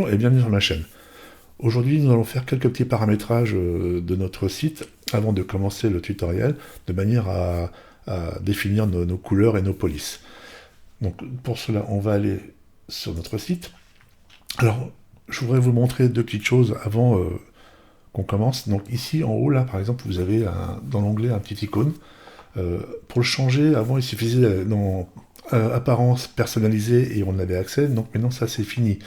bonjour et bienvenue sur ma chaîne. Aujourd'hui, nous allons faire quelques petits paramétrages de notre site avant de commencer le tutoriel, de manière à définir nos couleurs et nos polices. Donc pour cela, on va aller sur notre site. Alors, je voudrais vous montrer deux petites choses avant qu'on commence. Donc ici, en haut, là, par exemple, vous avez dans l'onglet un petit icône. Pour le changer, avant, il suffisait d'aller dans apparence personnalisée et on avait accès. Donc maintenant, ça, c'est fini.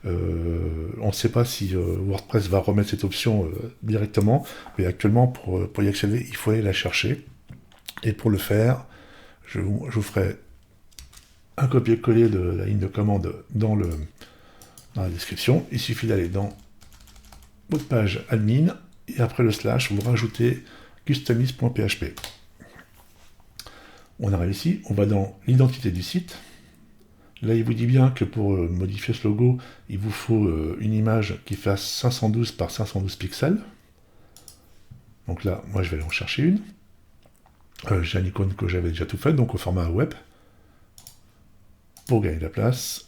On ne sait pas si WordPress va remettre cette option directement, mais actuellement, pour y accéder, il faut aller la chercher. Et pour le faire, je vous ferai un copier-coller de la ligne de commande dans la description. Il suffit d'aller dans votre page admin, et après le slash, vous rajoutez customise.php. On arrive ici, on va dans l'identité du site. Là, il vous dit bien que pour modifier ce logo, il vous faut une image qui fasse 512 par 512 pixels. Donc là, moi, je vais aller en chercher une. J'ai une icône que j'avais déjà tout fait, donc au format web. Pour gagner de la place.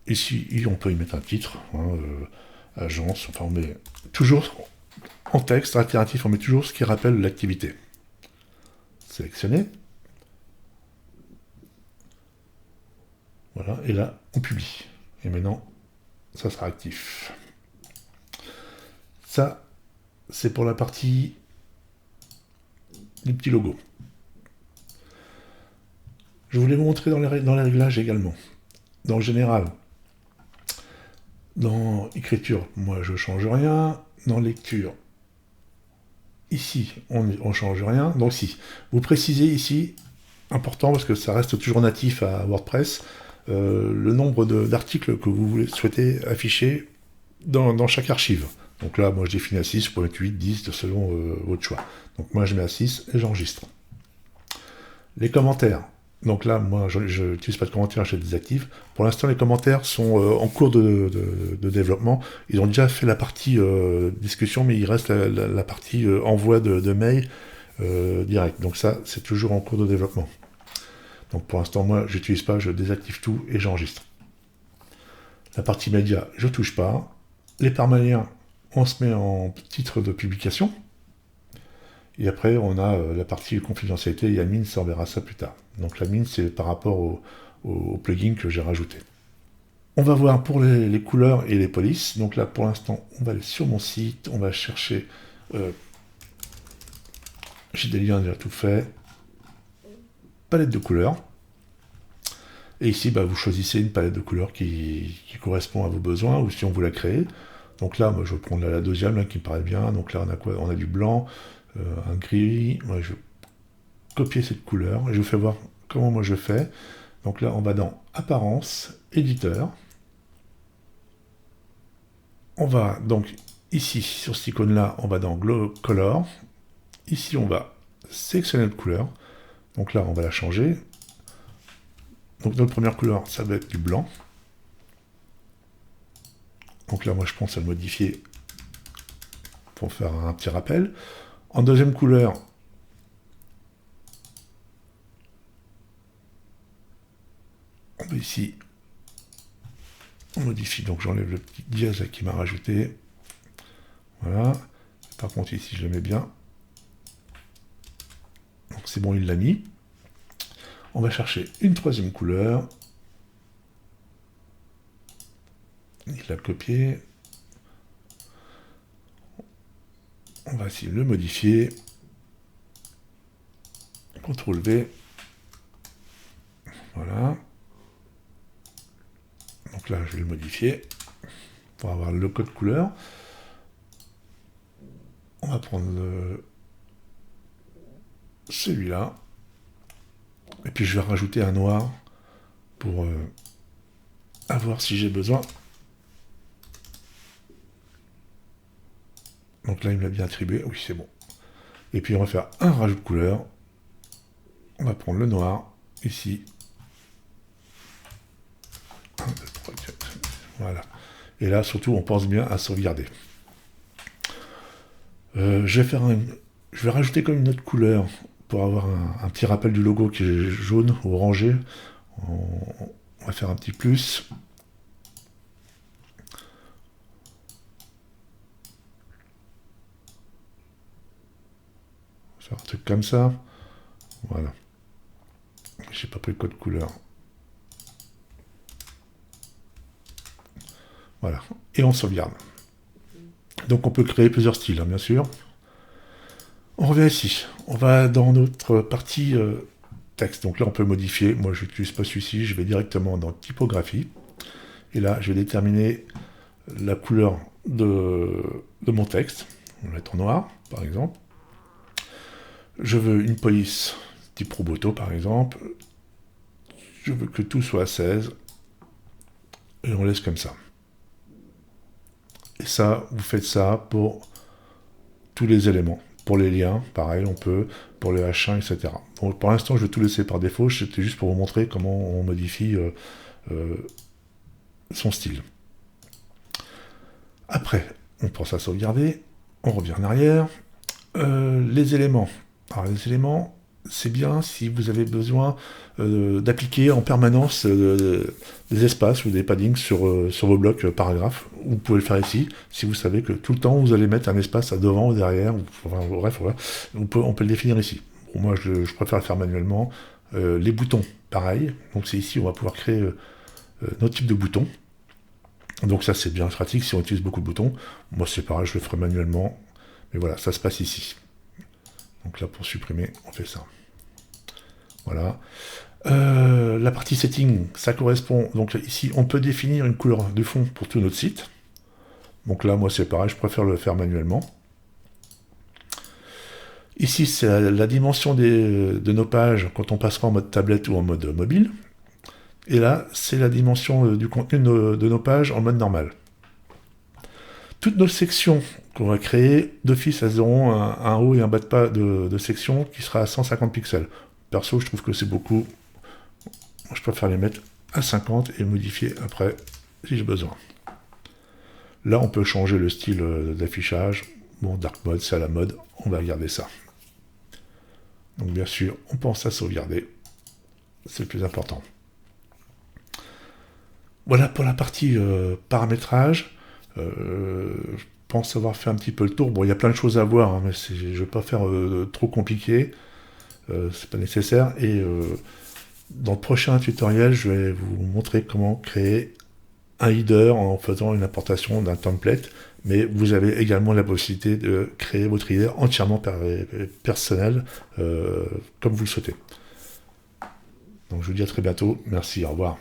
Ici, on peut y mettre un titre, agence, enfin, on met toujours en texte alternatif, on met toujours ce qui rappelle l'activité. Sélectionner. Voilà, et là, on publie. Et maintenant, ça sera actif. Ça, c'est pour la partie du petit logo. Je voulais vous montrer dans les réglages également. Dans le général, dans écriture, moi je change rien. Dans lecture, ici, on ne change rien. Donc si, vous précisez ici, important parce que ça reste toujours natif à WordPress, le nombre d'articles que vous souhaitez afficher dans chaque archive. Donc là, moi je définis à 6, vous pouvez mettre 8, 10, selon votre choix. Donc moi je mets à 6 et j'enregistre. Les commentaires. Donc là, moi je n'utilise pas de commentaires, je les désactive. Pour l'instant, les commentaires sont en cours de développement. Ils ont déjà fait la partie discussion, mais il reste la partie envoi de mail direct. Donc ça, c'est toujours en cours de développement. Donc pour l'instant, moi, je n'utilise pas, je désactive tout et j'enregistre. La partie média, je ne touche pas. Les permaliens, on se met en titre de publication. Et après, on a la partie confidentialité et admin, ça on verra ça plus tard. Donc l'admin, c'est par rapport au plugin que j'ai rajouté. On va voir pour les couleurs et les polices. Donc là, pour l'instant, on va aller sur mon site, on va chercher... j'ai des liens déjà tout fait. Palette de couleurs. Et ici, vous choisissez une palette de couleurs qui correspond à vos besoins, ou si on vous la crée. Donc là, moi, je vais prendre la deuxième là, qui me paraît bien. Donc là, on a quoi? On a du blanc, un gris. Moi, je vais copier cette couleur et je vous fais voir comment moi je fais. Donc là, on va dans Apparence, Éditeur. On va donc ici, sur cette icône-là, on va dans Glow Color. Ici, on va sélectionner notre couleur. Donc là, on va la changer. Donc notre première couleur, ça va être du blanc. Donc là, moi, je pense à le modifier pour faire un petit rappel. En deuxième couleur, on va ici, on modifie, donc j'enlève le petit dièse qui m'a rajouté. Voilà. Par contre, ici, je le mets bien. Donc c'est bon, il l'a mis. On va chercher une troisième couleur. Il l'a copié. On va essayer de le modifier. CTRL V. Voilà. Donc là, je vais le modifier pour avoir le code couleur. On va prendre celui-là. Et puis je vais rajouter un noir pour avoir si j'ai besoin. Donc là, il me l'a bien attribué. Oui, c'est bon. Et puis on va faire un rajout de couleur. On va prendre le noir, ici. 1, 2, 3, 4. Voilà. Et là, surtout, on pense bien à sauvegarder. Je vais rajouter comme une autre couleur pour avoir un petit rappel du logo qui est jaune ou orangé. On va faire un petit plus. faire un truc comme ça. Voilà. J'ai pas pris le code couleur. Voilà. Et on sauvegarde. Donc on peut créer plusieurs styles, hein, bien sûr. On revient ici. On va dans notre partie texte. Donc là, on peut modifier. Moi, je n'utilise pas celui-ci. Je vais directement dans typographie. Et là, je vais déterminer la couleur de mon texte. On va mettre en noir, par exemple. Je veux une police type Roboto, par exemple. Je veux que tout soit à 16. Et on laisse comme ça. Et ça, vous faites ça pour tous les éléments. Pour les liens, pareil, on peut, pour les H1, etc. Bon, pour l'instant, je vais tout laisser par défaut. C'était juste pour vous montrer comment on modifie son style. Après, on pense à sauvegarder. On revient en arrière. Les éléments. Alors, les éléments, c'est bien si vous avez besoin d'appliquer en permanence des espaces ou des paddings sur vos blocs paragraphes. Vous pouvez le faire ici, si vous savez que tout le temps vous allez mettre un espace à devant ou derrière, enfin, bref, voilà. On peut le définir ici. Bon, moi, je préfère le faire manuellement. Les boutons, pareil. Donc c'est ici, on va pouvoir créer notre type de bouton. Donc ça, c'est bien pratique si on utilise beaucoup de boutons. Moi, c'est pareil, je le ferai manuellement. Mais voilà, ça se passe ici. Donc là, pour supprimer, on fait ça. Voilà. La partie setting, ça correspond. Donc ici, on peut définir une couleur de fond pour tout notre site. Donc là, moi, c'est pareil, je préfère le faire manuellement. Ici, c'est la dimension de nos pages quand on passera en mode tablette ou en mode mobile. Et là, c'est la dimension du contenu de nos pages en mode normal. Toutes nos sections qu'on va créer, d'office, elles auront un haut et un bas de section qui sera à 150 pixels. Perso, je trouve que c'est beaucoup. Je préfère les mettre à 50 et modifier après si j'ai besoin. Là, on peut changer le style d'affichage. Bon, dark mode, c'est à la mode. On va garder ça. Donc, bien sûr, on pense à sauvegarder. C'est le plus important. Voilà pour la partie paramétrage. Je pense avoir fait un petit peu le tour. Bon, il y a plein de choses à voir, hein, mais je ne vais pas faire trop compliqué. C'est pas nécessaire. Et dans le prochain tutoriel, je vais vous montrer comment créer un header en faisant une importation d'un template. Mais vous avez également la possibilité de créer votre header entièrement personnel, comme vous le souhaitez. Donc je vous dis à très bientôt. Merci, au revoir.